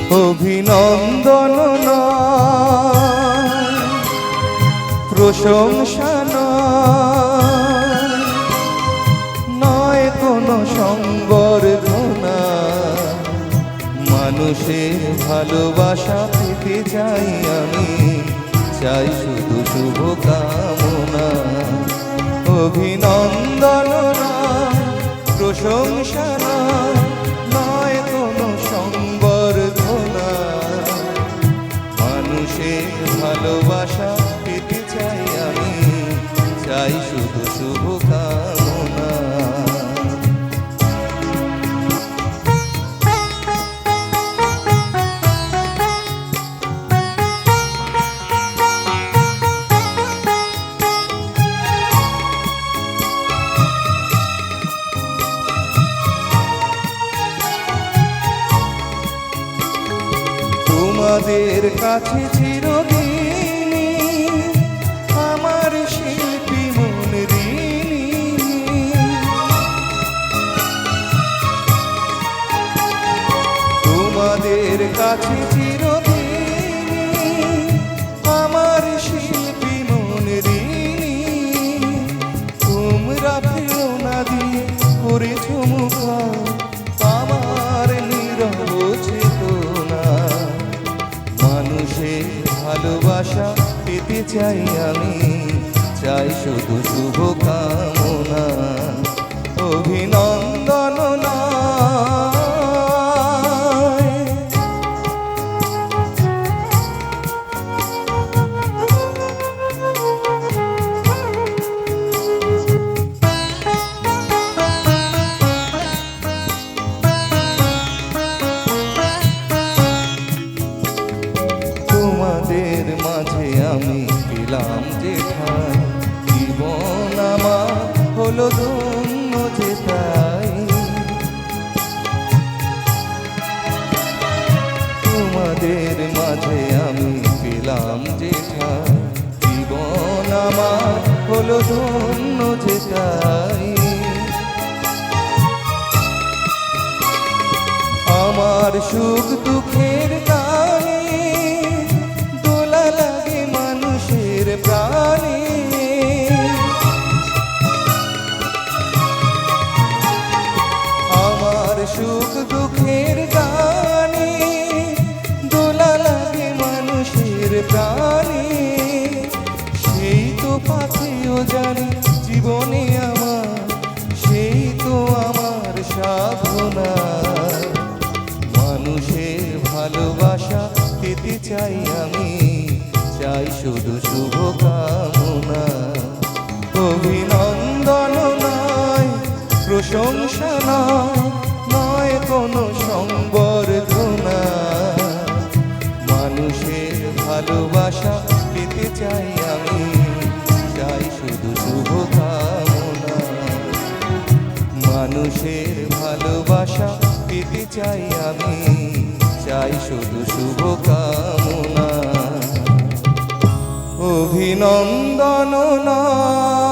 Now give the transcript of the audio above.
অভিনন্দন নয়, প্রশংসা নয় কোনো সংবর্ধনা, মানুষের ভালোবাসা পেতে চাই আমি, চাই শুধু শুভকামনা। অভিনন্দন নয়, প্রশংসা নয় কোনো সংবর্ধনা, মানুষের ভালোবাসা পেতে চাই আমি, চাই শুধু শুভকামনা। তোমাদের কাছে চিরদিনই আমার শিল্পী মন ঋণী, তোমাদের কাছে চিরদিনই আমার শিল্পী মন ঋণী। তোমরা প্রেরণা দিয়ে করেছো মুখা আমার নীরব চেতনা, মানুষের ভালোবাসা পেতে চাই আমি, চাই শুধু শুভকামনা। অভিনন্দন নয়, তোমাদের মাঝে আমি পেলাম যে ঠাই, জীবন আমার হলো ধন্য যে তাই। তোমাদের মাঝে আমি পেলাম যে ঠাই, জীবন আমার হলো ধন্য যে তাই। আমার সুখ দুঃখের গানে দোলা লাগে মানুষের প্রাণে, আমার সুখ দুঃখের গানে দোলা লাগে মানুষের প্রাণে। সেই তো পাথেও জানি জীবনে আমার, সেই তো আমার সাধনা, মানুষের ভালোবাসা পেতে চাই আমি, চাই শুধু শুভকামনা। অভিনন্দন নয়, প্রশংসা নয় কোনো সংবর্ধনা, মানুষের ভালোবাসা পেতে চাই আমি, চাই শুধু শুভকামনা। মানুষের ভালোবাসা পেতে চাই আমি, চাই শুধু শুভকামনা। অভিনন্দন নয়।